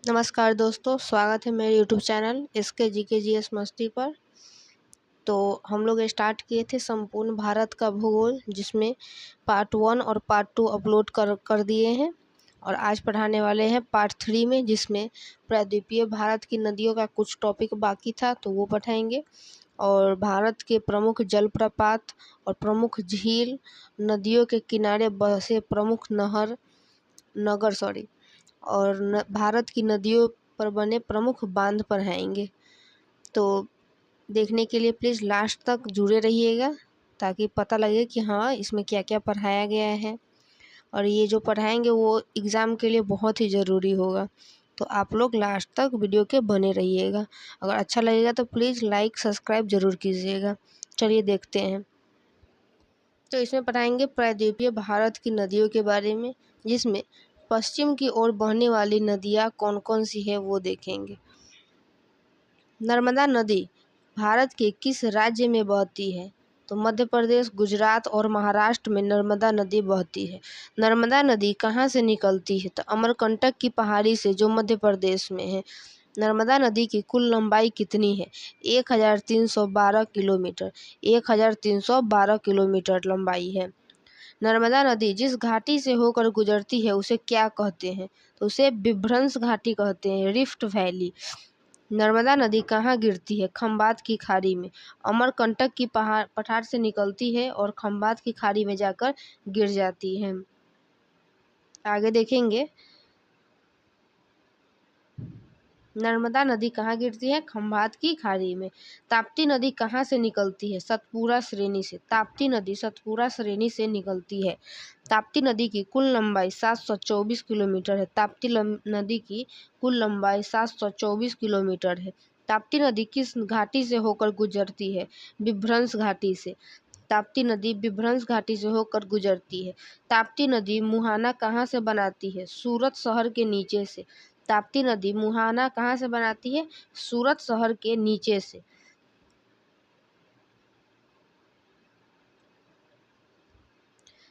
नमस्कार दोस्तों, स्वागत है मेरे यूट्यूब चैनल इसके जीके जीएस मस्ती पर। तो हम लोग स्टार्ट किए थे संपूर्ण भारत का भूगोल, जिसमें पार्ट 1 और पार्ट 2 अपलोड कर दिए हैं। और आज पढ़ाने वाले हैं पार्ट 3 में, जिसमें प्रायद्वीपीय भारत की नदियों का कुछ टॉपिक बाकी था तो वो पढ़ाएंगे। और भारत के प्रमुख जलप्रपात और प्रमुख झील, नदियों के किनारे बसे प्रमुख और भारत की नदियों पर बने प्रमुख बांध पढ़ाएंगे। तो देखने के लिए प्लीज़ लास्ट तक जुड़े रहिएगा, ताकि पता लगे कि हाँ इसमें क्या क्या पढ़ाया गया है। और ये जो पढ़ाएंगे वो एग्ज़ाम के लिए बहुत ही ज़रूरी होगा, तो आप लोग लास्ट तक वीडियो के बने रहिएगा। अगर अच्छा लगेगा तो प्लीज़ लाइक सब्सक्राइब ज़रूर कीजिएगा। चलिए देखते हैं। तो इसमें पढ़ाएंगे प्रायद्वीपीय भारत की नदियों के बारे में, जिसमें पश्चिम की ओर बहने वाली नदियाँ कौन कौन सी है वो देखेंगे। नर्मदा नदी भारत के किस राज्य में बहती है? तो मध्य प्रदेश, गुजरात और महाराष्ट्र में नर्मदा नदी बहती है। नर्मदा नदी कहाँ से निकलती है? तो अमरकंटक की पहाड़ी से, जो मध्य प्रदेश में है। नर्मदा नदी की कुल लंबाई कितनी है? 1312 किलोमीटर। 1312 किलोमीटर लंबाई है। नर्मदा नदी जिस घाटी से होकर गुजरती है उसे क्या कहते हैं? तो उसे विभ्रंश घाटी कहते हैं, रिफ्ट वैली। नर्मदा नदी कहाँ गिरती है? खंबात की खाड़ी में। अमरकंटक की पठार से निकलती है और खंबात की खाड़ी में जाकर गिर जाती है। आगे देखेंगे। नर्मदा नदी कहाँ गिरती है? खंभात की खाड़ी में। ताप्ती नदी कहाँ से निकलती है? सतपुरा श्रेणी से। ताप्ती नदी सतपुरा श्रेणी से निकलती है। ताप्ती नदी की कुल लंबाई 724 किलोमीटर है। ताप्ती नदी की कुल लंबाई 724 किलोमीटर है। ताप्ती नदी किस घाटी से होकर गुजरती है? विभ्रंश घाटी से। ताप्ती नदी विभ्रंश घाटी से होकर गुजरती है। ताप्ती नदी मुहाना कहाँ से बनाती है? सूरत शहर के नीचे से। ताप्ती नदी मुहाना कहाँ से बनाती है? सूरत शहर के नीचे से।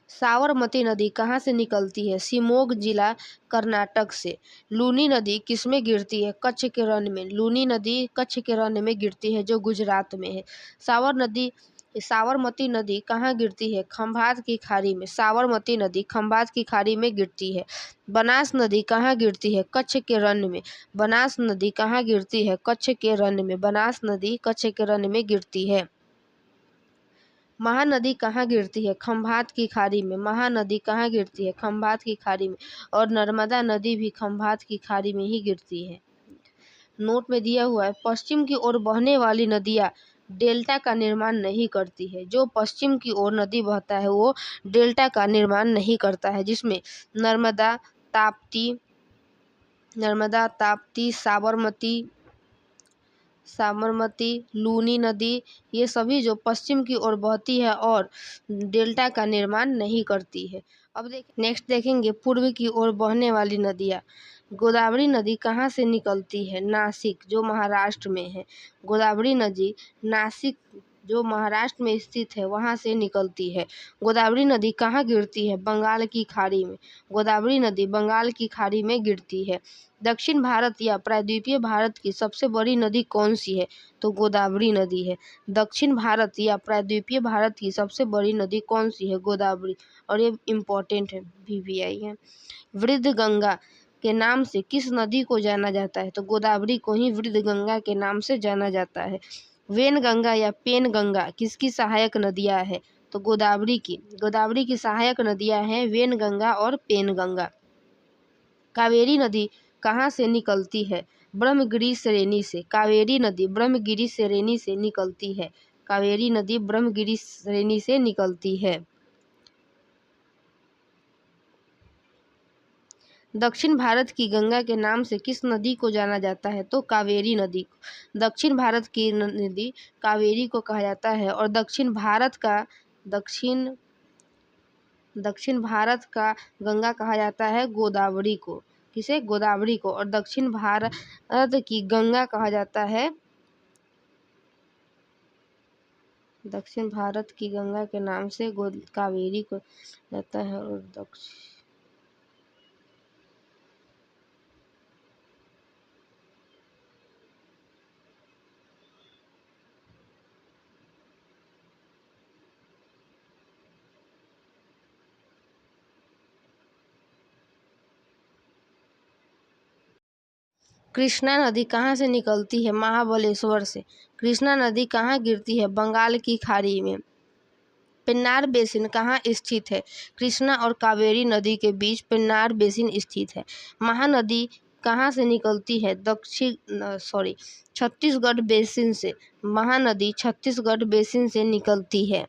साबरमती नदी कहाँ से निकलती है? शिमोग जिला, कर्नाटक से। लूनी नदी किसमें गिरती है? कच्छ के रण में। लूनी नदी कच्छ के रण में गिरती है, जो गुजरात में है। साबरमती नदी कहाँ गिरती है? खंभात की खाड़ी में। साबरमती नदी खंभात की खाड़ी में गिरती है। बनास नदी कहाँ गिरती है? कच्छ के रण में। बनास नदी कहाँ गिरती है? कच्छ के रण में। बनास नदी कच्छ के रण में गिरती है। महानदी कहाँ गिरती है? खंभात की खाड़ी में। महानदी कहाँ गिरती है? खंभात की खाड़ी में। और नर्मदा नदी भी खंभात की खाड़ी में ही गिरती है। नोट में दिया हुआ है, पश्चिम की ओर बहने वाली नदियाँ डेल्टा का निर्माण नहीं करती है। जो पश्चिम की ओर नदी बहता है वो डेल्टा का निर्माण नहीं करता है, जिसमें नर्मदा, ताप्ती, साबरमती, लूनी नदी, ये सभी जो पश्चिम की ओर बहती है और डेल्टा का निर्माण नहीं करती है। अब नेक्स्ट देखेंगे पूर्व की ओर बहने वाली नदियाँ। गोदावरी नदी कहाँ से निकलती है? नासिक, जो महाराष्ट्र में है। गोदावरी नदी नासिक, जो महाराष्ट्र में स्थित है, वहाँ से निकलती है। गोदावरी नदी कहाँ गिरती है? बंगाल की खाड़ी में। गोदावरी नदी बंगाल की खाड़ी में गिरती है। दक्षिण भारत या प्रायद्वीपीय भारत की सबसे बड़ी नदी कौन सी है? तो गोदावरी नदी है। दक्षिण भारत या प्रायद्वीपीय भारत की सबसे बड़ी नदी कौन सी है? गोदावरी। और ये इम्पोर्टेंट है, VVI है। वृद्ध गंगा के नाम से किस नदी को जाना जाता है? तो गोदावरी को ही वृद्ध गंगा के नाम से जाना जाता है। वेन गंगा या पेन गंगा किसकी सहायक नदियाँ है? तो गोदावरी की सहायक नदियाँ हैं वेन गंगा और पेन गंगा। कावेरी नदी कहाँ से निकलती है? ब्रह्मगिरी श्रेणी से। कावेरी नदी ब्रह्मगिरी श्रेणी से निकलती है। कावेरी नदी ब्रह्मगिरी श्रेणी से निकलती है। दक्षिण भारत की गंगा के नाम से किस नदी को जाना जाता है? तो कावेरी नदी को। दक्षिण भारत की नदी कावेरी को कहा जाता है। और दक्षिण भारत का गंगा कहा जाता है गोदावरी को। किसे? गोदावरी को। और दक्षिण भारत की गंगा कहा जाता है, दक्षिण भारत की गंगा के नाम से कावेरी को जाता है। और कृष्णा नदी कहाँ से निकलती है? महाबलेश्वर से। कृष्णा नदी कहाँ गिरती है? बंगाल की खाड़ी में। पेन्नार बेसिन कहाँ स्थित है? कृष्णा और कावेरी नदी के बीच पेन्नार बेसिन स्थित है। महानदी कहाँ से निकलती है? छत्तीसगढ़ बेसिन से। महानदी छत्तीसगढ़ बेसिन से निकलती है।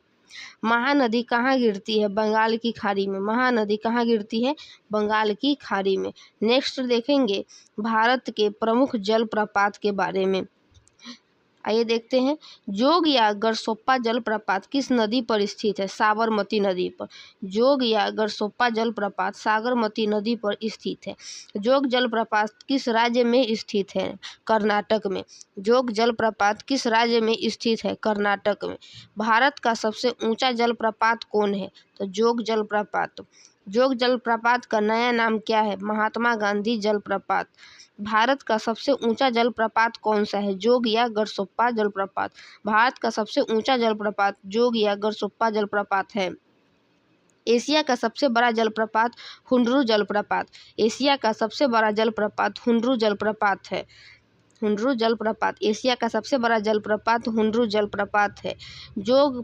महानदी कहाँ गिरती है? बंगाल की खाड़ी में। महानदी कहाँ गिरती है? बंगाल की खाड़ी में। नेक्स्ट देखेंगे भारत के प्रमुख जलप्रपात के बारे में। आइए देखते हैं। जोग या गरसोप्पा जलप्रपात किस नदी पर स्थित है? साबरमती नदी पर। जोग या गरसोप्पा जलप्रपात साबरमती नदी पर स्थित है। जोग जलप्रपात किस राज्य में स्थित है? कर्नाटक में। जोग जलप्रपात किस राज्य में स्थित है? कर्नाटक में। भारत का सबसे ऊंचा जलप्रपात कौन है? तो जोग जलप्रपात। जोग जलप्रपात का नया नाम क्या है? महात्मा गांधी जलप्रपात। भारत का सबसे ऊंचा जलप्रपात कौन सा है? जोग या गरसोप्पा जलप्रपात। भारत का सबसे ऊंचा जलप्रपात जोग या गरसोप्पा जलप्रपात है। एशिया का सबसे बड़ा जलप्रपात हुंडरू जलप्रपात। एशिया का सबसे बड़ा जलप्रपात हुंडरू जलप्रपात है। हुंडरू जलप्रपात एशिया का सबसे बड़ा जलप्रपात हुंडरू जलप्रपात है। जोग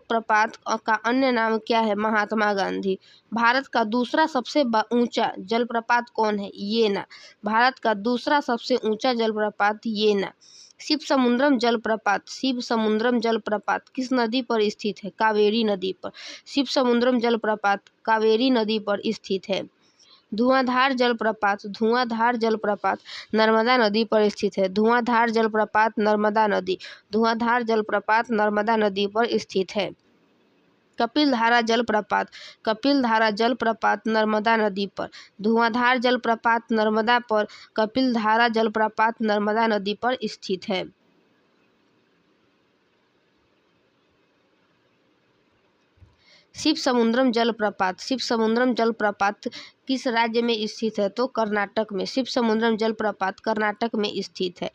प्रपात का अन्य नाम क्या है? महात्मा गांधी। भारत का दूसरा सबसे ऊंचा जलप्रपात कौन है? येना। भारत का दूसरा सबसे ऊंचा जलप्रपात येना। शिवसमुद्रम जलप्रपात। शिवसमुद्रम जलप्रपात किस नदी पर स्थित है? कावेरी नदी पर। शिवसमुद्रम जलप्रपात कावेरी नदी पर स्थित है। धुआंधार जलप्रपात। धुआंधार जलप्रपात नर्मदा नदी पर स्थित है। धुआंधार जलप्रपात नर्मदा नदी। धुआंधार जलप्रपात नर्मदा नदी पर स्थित है। कपिलधारा जलप्रपात। कपिलधारा जलप्रपात नर्मदा नदी पर। धुआंधार जलप्रपात नर्मदा पर। कपिलधारा जलप्रपात नर्मदा नदी पर स्थित है। शिवसमुद्रम जलप्रपात। शिवसमुद्रम जलप्रपात किस राज्य में स्थित है? तो कर्नाटक में। शिवसमुद्रम जलप्रपात कर्नाटक में स्थित है।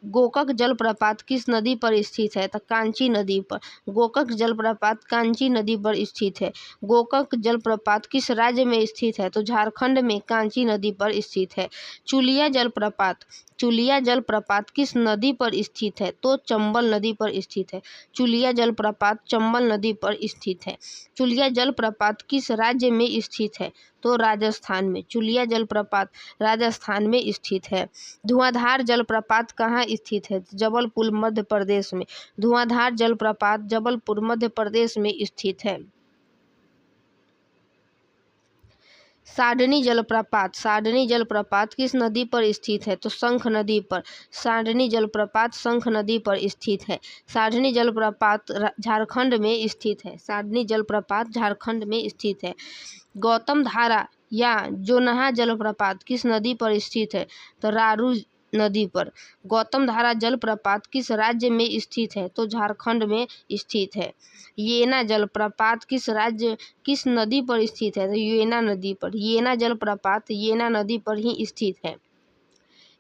गोकक जलप्रपात किस नदी पर स्थित है? तो कांची नदी पर। गोकक जलप्रपात कांची नदी पर स्थित है। गोकक जलप्रपात किस राज्य में स्थित है? तो झारखंड में कांची नदी पर स्थित है। चुलिया जलप्रपात। चुलिया जलप्रपात किस नदी पर स्थित है? तो चंबल नदी पर स्थित है। चुलिया जलप्रपात चंबल नदी पर स्थित है। चुलिया जलप्रपात किस राज्य में स्थित है? तो राजस्थान में। चुलिया जलप्रपात राजस्थान में स्थित है। धुआंधार जलप्रपात कहाँ स्थित है? जबलपुर मध्य प्रदेश में। धुआंधार जलप्रपात जबलपुर मध्य प्रदेश में स्थित है। सांडनी जलप्रपात। सांडनी जलप्रपात किस नदी पर स्थित है? तो शंख नदी पर। सांडनी जलप्रपात शंख नदी पर स्थित है। सांडनी जलप्रपात झारखंड में स्थित है। सांडनी जलप्रपात झारखंड में स्थित है। गौतम धारा या जोनहा जलप्रपात किस नदी पर स्थित है? तो रारू नदी पर। गौतम धारा जलप्रपात किस राज्य में स्थित है? तो झारखंड में स्थित है। येना जलप्रपात किस नदी पर स्थित है? तो येना नदी पर। येना जलप्रपात येना नदी पर ही स्थित है।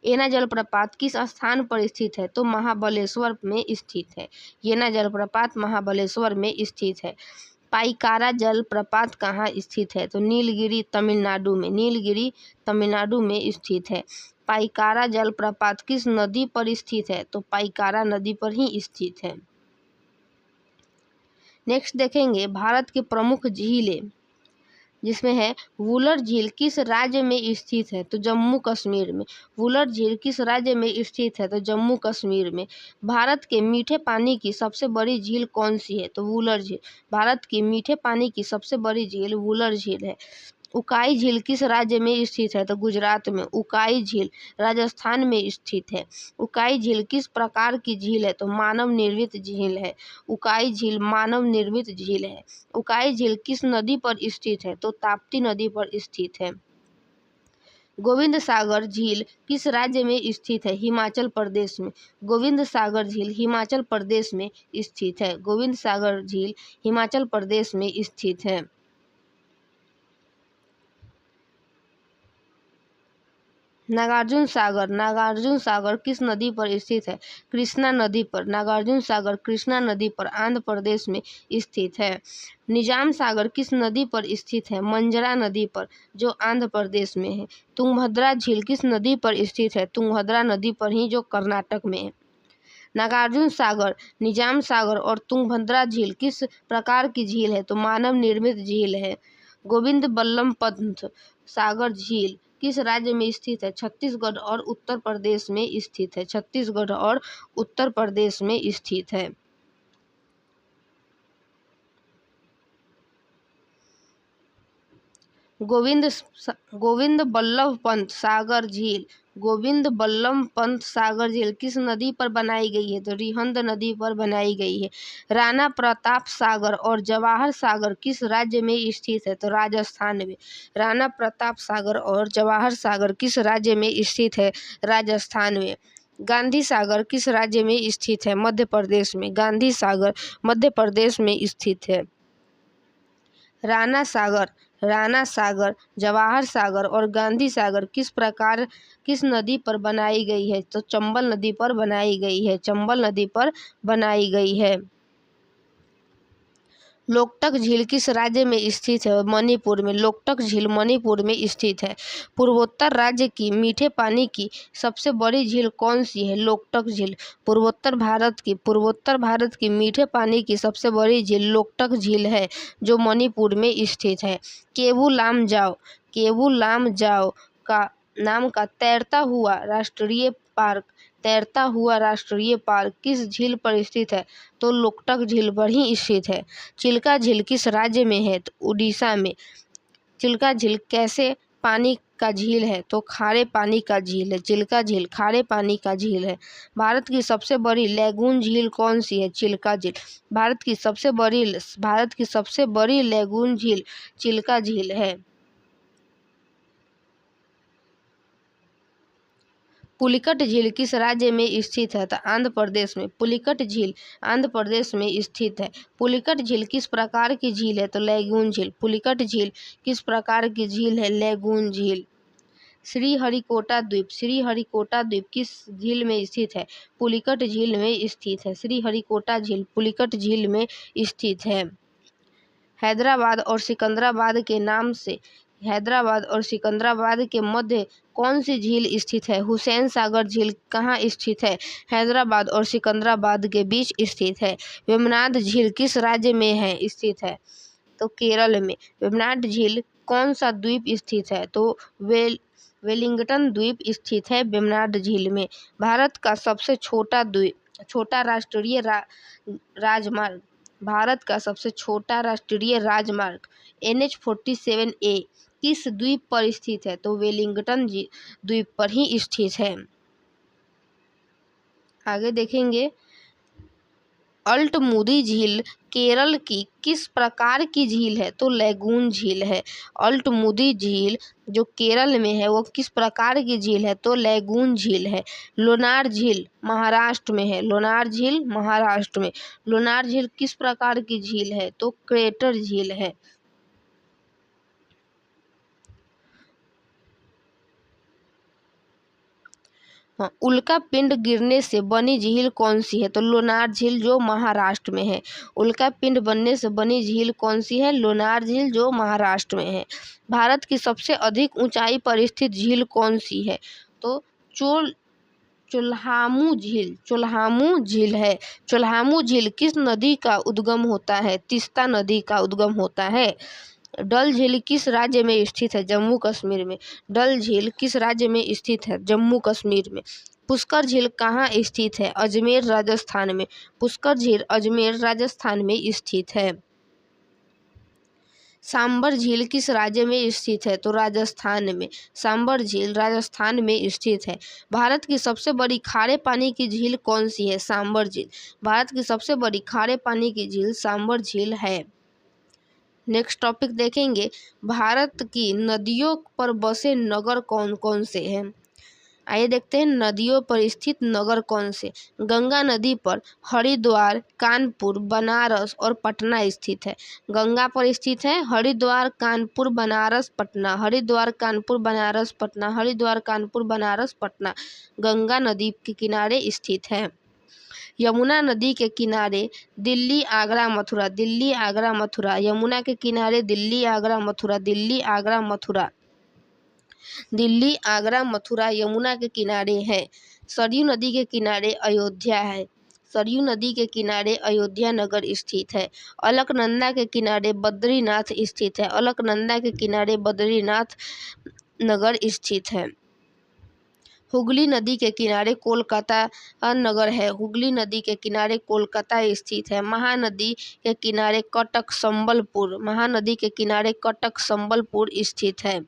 येना जलप्रपात किस स्थान पर स्थित है? तो महाबलेश्वर में स्थित है। येना जलप्रपात महाबलेश्वर में स्थित है। पाइकारा जलप्रपात कहाँ स्थित है? तो नीलगिरी तमिलनाडु में। नीलगिरी तमिलनाडु में स्थित है। पाइकारा जलप्रपात किस नदी पर स्थित है? तो पाइकारा नदी पर ही स्थित है। नेक्स्ट देखेंगे भारत की प्रमुख झीलें, जिसमें है वुलर झील किस राज्य में स्थित है? तो जम्मू कश्मीर में। वुलर झील किस राज्य में स्थित है? तो जम्मू कश्मीर में। भारत के मीठे पानी की सबसे बड़ी झील कौन सी है? तो वुलर झील। भारत की मीठे पानी की सबसे बड़ी झील वुलर झील है। उकाई झील किस राज्य में स्थित है? तो गुजरात में। उकाई झील राजस्थान में स्थित है। उकाई झील किस प्रकार की झील है? तो मानव निर्मित झील है। उकाई झील मानव निर्मित झील है। उकाई झील किस नदी पर स्थित है? तो ताप्ती नदी पर स्थित है। गोविंद सागर झील किस राज्य में स्थित है? हिमाचल प्रदेश में। गोविंद सागर झील हिमाचल प्रदेश में स्थित है। गोविंद सागर झील हिमाचल प्रदेश में स्थित है। नागार्जुन सागर किस नदी पर स्थित है? कृष्णा नदी पर। नागार्जुन सागर कृष्णा नदी पर आंध्र प्रदेश में स्थित है। निजाम सागर किस नदी पर स्थित है? मंजरा नदी पर, जो आंध्र प्रदेश में है। तुंगभद्रा झील किस नदी पर स्थित है? तुंगभद्रा नदी पर ही, जो कर्नाटक में है। नागार्जुन सागर, निजाम सागर और तुंगभद्रा झील किस प्रकार की झील है? तो मानव निर्मित झील है। गोविंद बल्लभ पंत सागर झील किस राज्य में स्थित है? छत्तीसगढ़ और उत्तर प्रदेश में स्थित है। छत्तीसगढ़ और उत्तर प्रदेश में स्थित है। गोविंद बल्लभ पंत सागर झील, गोविंद बल्लभ पंत सागर झील किस नदी पर बनाई गई है? तो रिहंद नदी पर बनाई गई है। राणा प्रताप सागर और जवाहर सागर किस राज्य में स्थित है? तो राजस्थान में। राणा प्रताप सागर और जवाहर सागर किस राज्य में स्थित है? राजस्थान में। गांधी सागर किस राज्य में स्थित है? मध्य प्रदेश में। गांधी सागर मध्य प्रदेश में स्थित है। राणा सागर, जवाहर सागर और गांधी सागर किस नदी पर बनाई गई है? तो चंबल नदी पर बनाई गई है। चंबल नदी पर बनाई गई है। लोकटक झील किस राज्य में स्थित है? मणिपुर में। लोकटक झील मणिपुर में स्थित है। पूर्वोत्तर राज्य की मीठे पानी की सबसे बड़ी झील कौन सी है? लोकटक झील। पूर्वोत्तर भारत की मीठे पानी की सबसे बड़ी झील लोकटक झील है, जो मणिपुर में स्थित है। केवू लाम जाओ का नाम का तैरता हुआ राष्ट्रीय पार्क किस झील पर स्थित है? तो लोकटक झील पर ही स्थित है। चिल्का झील किस राज्य में है? तो उड़ीसा में। चिल्का झील कैसे पानी का झील है? तो खारे पानी का झील है। चिल्का झील खारे पानी का झील है। भारत की सबसे बड़ी लैगून झील कौन सी है? चिल्का झील। भारत की सबसे बड़ी लैगून झील चिल्का झील है। पुलिकट झील किस राज्य में स्थित है? तो आंध्र प्रदेश में। पुलिकट झील आंध्र प्रदेश में स्थित है। पुलिकट झील किस प्रकार की झील है? तो लैगून झील। पुलिकट झील किस प्रकार की झील है? लैगून झील। श्रीहरिकोटा द्वीप किस झील में स्थित है? पुलिकट झील में स्थित है। श्रीहरिकोटा झील पुलिकट झील में स्थित है। हैदराबाद और सिकंदराबाद के मध्य कौन सी झील स्थित है? हुसैन सागर झील कहाँ स्थित है? हैदराबाद और सिकंदराबाद के बीच स्थित है। वेम्बनाड झील किस राज्य में स्थित है? तो केरल में। वेम्बनाड झील कौन सा द्वीप स्थित है? तो वेलिंगटन द्वीप स्थित है वेम्बनाड झील में। भारत का सबसे छोटा राष्ट्रीय राजमार्ग NH-47A किस द्वीप पर स्थित है? तो वेलिंगटन द्वीप पर ही स्थित है। आगे देखेंगे, अल्टमुदी झील केरल की किस प्रकार की झील है? तो लैगून झील है। अल्टमुदी झील जो केरल में है वो किस प्रकार की झील है? तो लैगून झील है। लोनार झील महाराष्ट्र में है। लोनार झील किस प्रकार की झील है? तो क्रेटर झील है। उल्का पिंड गिरने से बनी झील कौन सी है? तो लोनार झील जो महाराष्ट्र में है। उल्का पिंड बनने से बनी झील कौन सी है? लोनार झील जो महाराष्ट्र में है। भारत की सबसे अधिक ऊंचाई पर स्थित झील कौन सी है? तो चोल्हामू झील है। चोल्हामू झील किस नदी का उद्गम होता है? तीस्ता नदी का उद्गम होता है। डल झील किस राज्य में स्थित है? जम्मू कश्मीर में। डल झील किस राज्य में स्थित है? जम्मू कश्मीर में। पुष्कर झील कहाँ स्थित है? अजमेर राजस्थान में। पुष्कर झील अजमेर राजस्थान में स्थित है। सांबर झील किस राज्य में स्थित है? तो राजस्थान में। सांबर झील राजस्थान में स्थित है। भारत की सबसे बड़ी खारे पानी की झील कौन सी है? सांबर झील। भारत की सबसे बड़ी खारे पानी की झील सांबर झील है। नेक्स्ट टॉपिक देखेंगे, भारत की नदियों पर बसे नगर कौन कौन से हैं? आइए देखते हैं नदियों पर स्थित नगर कौन से। गंगा नदी पर हरिद्वार, कानपुर, बनारस और पटना स्थित है। गंगा पर स्थित है हरिद्वार, कानपुर, बनारस, पटना। हरिद्वार, कानपुर, बनारस, पटना। हरिद्वार, कानपुर, बनारस, पटना गंगा नदी के किनारे स्थित है। यमुना नदी के किनारे दिल्ली, आगरा, मथुरा। दिल्ली, आगरा, मथुरा। यमुना के किनारे दिल्ली, आगरा, मथुरा। दिल्ली, आगरा, मथुरा। दिल्ली, आगरा, मथुरा यमुना के किनारे है। सरयू नदी के किनारे अयोध्या है। सरयू नदी के किनारे अयोध्या नगर स्थित है। अलकनंदा के किनारे बद्रीनाथ स्थित है। अलकनंदा के किनारे बद्रीनाथ नगर स्थित है। हुगली नदी के किनारे कोलकाता नगर है। हुगली नदी के किनारे कोलकाता स्थित है। महानदी के किनारे कटक, संबलपुर। महानदी के किनारे कटक, संबलपुर स्थित है।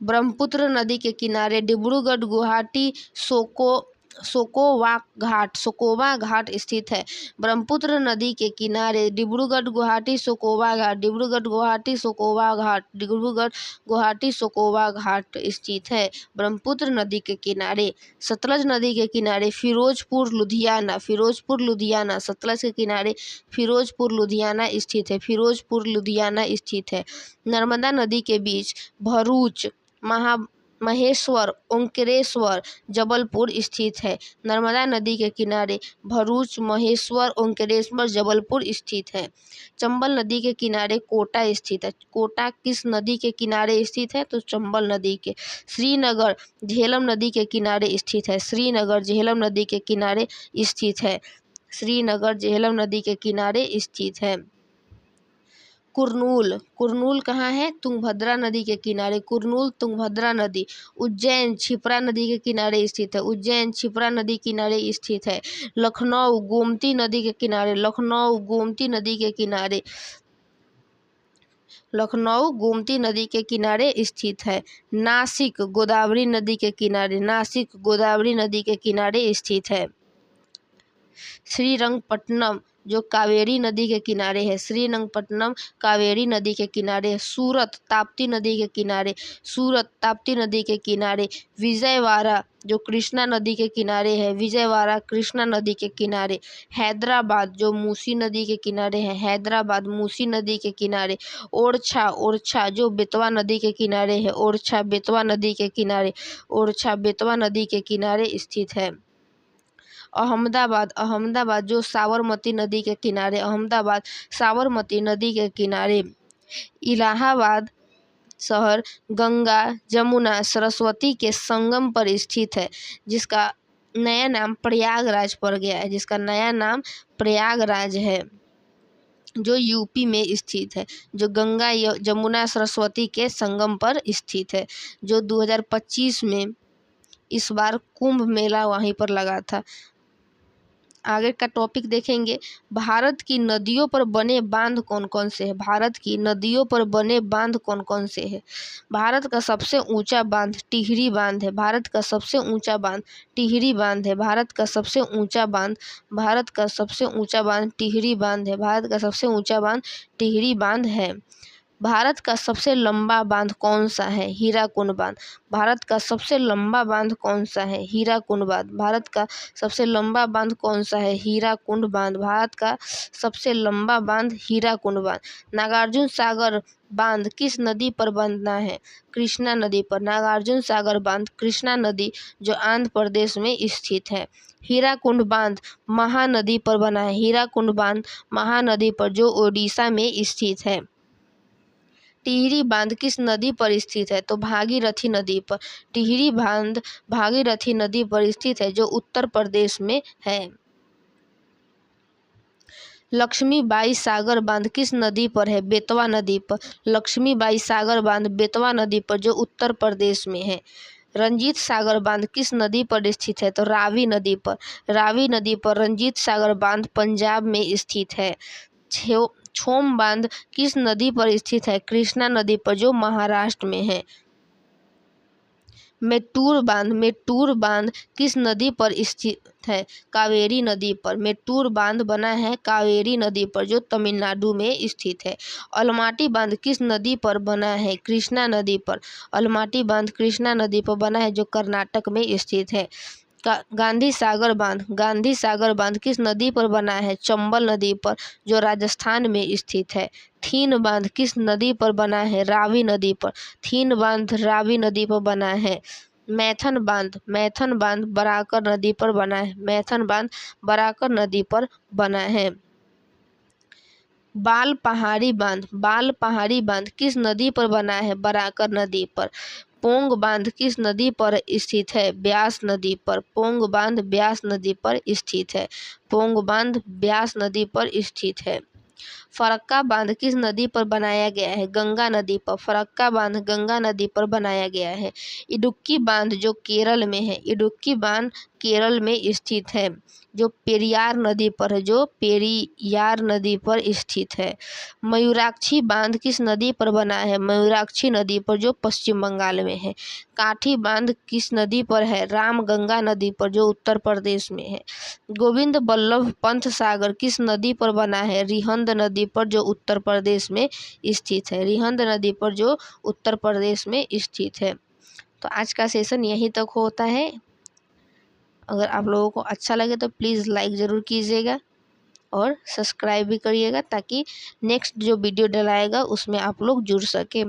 ब्रह्मपुत्र नदी के किनारे डिब्रूगढ़, गुवाहाटी, सोकोवा घाट स्थित है। ब्रह्मपुत्र नदी के किनारे डिब्रूगढ़, गुवाहाटी, सोकोवा घाट। डिब्रूगढ़, गुवाहाटी, सोकोवा घाट। डिब्रूगढ़, गुवाहाटी, सोकोवा घाट स्थित है ब्रह्मपुत्र नदी के किनारे। सतलज नदी के किनारे फिरोजपुर, लुधियाना। फिरोजपुर, लुधियाना। सतलज के किनारे फिरोजपुर, लुधियाना स्थित है। फिरोजपुर, लुधियाना स्थित है। नर्मदा नदी के बीच भरूच, महेश्वर, ओंकारेश्वर, जबलपुर स्थित है। नर्मदा नदी के किनारे भरूच, महेश्वर, ओंकारेश्वर, जबलपुर स्थित है। चंबल नदी के किनारे कोटा स्थित है। कोटा किस नदी के किनारे स्थित है? तो चंबल नदी के। श्रीनगर झेलम नदी के किनारे स्थित है। श्रीनगर झेलम नदी के किनारे स्थित है। श्रीनगर झेलम नदी के किनारे स्थित है। कुरनूल कहाँ है? तुंगभद्रा नदी के किनारे। कुरनूल, तुंगभद्रा नदी। उज्जैन क्षिप्रा नदी के किनारे स्थित है। उज्जैन क्षिप्रा नदी किनारे स्थित है। लखनऊ गोमती नदी के किनारे। लखनऊ गोमती नदी के किनारे। लखनऊ गोमती नदी के किनारे स्थित है। नासिक गोदावरी नदी के किनारे। नासिक गोदावरी नदी के किनारे स्थित है। श्रीरंगपट्टनम जो कावेरी नदी के किनारे है। श्रीरंगपट्टनम कावेरी नदी के किनारे। सूरत ताप्ती नदी के किनारे। सूरत ताप्ती नदी के किनारे। विजयवाड़ा जो कृष्णा नदी के किनारे है। विजयवाड़ा कृष्णा नदी के किनारे। हैदराबाद जो मूसी नदी के किनारे है। हैदराबाद मूसी नदी के किनारे। ओरछा जो बेतवा नदी के किनारे है। ओरछा बेतवा नदी के किनारे। ओरछा बेतवा नदी के किनारे स्थित है। अहमदाबाद जो साबरमती नदी के किनारे। अहमदाबाद साबरमती नदी के किनारे। इलाहाबाद शहर गंगा, जमुना, सरस्वती के संगम पर स्थित है, जिसका नया नाम प्रयागराज पड़ गया है। जिसका नया नाम प्रयागराज है, जो यूपी में स्थित है। जो गंगा, जमुना, सरस्वती के संगम पर स्थित है। जो 2025 में इस बार कुंभ मेला वहीं पर लगा था। आगे का टॉपिक देखेंगे। भारत की नदियों पर बने बांध कौन कौन से हैं? भारत की नदियों पर बने बांध कौन कौन से हैं? भारत का सबसे ऊंचा बांध टिहरी बांध है। भारत का सबसे ऊंचा बांध टिहरी बांध है। भारत का सबसे ऊंचा बांध भारत का सबसे ऊंचा बांध टिहरी बांध है। भारत का सबसे ऊंचा बांध टिहरी बांध है। भारत का सबसे लंबा बांध कौन सा है? हीराकुंड बांध। भारत का सबसे लंबा बांध कौन सा है? हीराकुंड बांध। भारत का सबसे लंबा बांध कौन सा है? हीराकुंड बांध। भारत का सबसे लंबा बांध हीराकुंड बांध। नागार्जुन सागर बांध किस नदी पर बना है? कृष्णा नदी पर। नागार्जुन सागर बांध कृष्णा नदी जो आंध्र प्रदेश में स्थित है। हीराकुंड बांध महानदी पर बना है। हीराकुंड बांध महानदी पर जो ओडिशा में स्थित है। टिहरी बांध किस नदी पर स्थित है? तो भागीरथी नदी पर। टिहरी बांध भागीरथी नदी पर स्थित है, जो उत्तर प्रदेश में है। लक्ष्मीबाई सागर बांध किस नदी पर है? बेतवा नदी पर। लक्ष्मीबाई सागर बांध बेतवा नदी पर, जो उत्तर प्रदेश में है। रंजीत सागर बांध किस नदी पर स्थित है? तो रावी नदी पर। रावी नदी पर रंजीत सागर बांध पंजाब में स्थित है। छोम बांध किस नदी पर स्थित है? कृष्णा नदी पर, जो महाराष्ट्र में है। मेट्टूर बांध किस नदी पर स्थित है? कावेरी नदी पर। मेट्टूर बांध बना है कावेरी नदी पर, जो तमिलनाडु में स्थित है। अलमाटी बांध किस नदी पर बना है? कृष्णा नदी पर। अलमाटी बांध कृष्णा नदी पर बना है, जो कर्नाटक में स्थित है। गांधी सागर बांध किस नदी पर बना है? चंबल नदी पर, जो राजस्थान में स्थित है। थीन बांध किस नदी पर बना है? रावी नदी पर। थीन बांध रावी नदी पर बना है। मैथन बांध बराकर नदी पर बना है। मैथन बांध बराकर नदी पर बना है। बाल पहाड़ी बांध किस नदी पर बना है? बराकर नदी पर। पोंग बांध किस नदी पर स्थित है? ब्यास नदी पर। पोंग बांध ब्यास नदी पर स्थित है। पोंग बांध ब्यास नदी पर स्थित है। फरक्का बांध किस नदी पर बनाया गया है? गंगा नदी पर। फरक्का बांध गंगा नदी पर बनाया गया है। इडुक्की बांध जो केरल में है, इडुक्की बांध केरल में स्थित है, जो पेरियार नदी पर है, जो पेरियार नदी पर स्थित है। मयूराक्षी बांध किस नदी पर बना है? मयूराक्षी नदी पर, जो पश्चिम बंगाल में है। काठी बांध किस नदी पर है? रामगंगा नदी पर, जो उत्तर प्रदेश में है। गोविंद बल्लभ पंत सागर किस नदी पर बना है? रिहंद नदी पर, जो उत्तर प्रदेश में स्थित है। रिहंद नदी पर, जो उत्तर प्रदेश में स्थित है। तो आज का सेशन यहीं तक होता है। अगर आप लोगों को अच्छा लगे तो प्लीज़ लाइक ज़रूर कीजिएगा और सब्सक्राइब भी करिएगा, ताकि नेक्स्ट जो वीडियो डलाएगा उसमें आप लोग जुड़ सकें।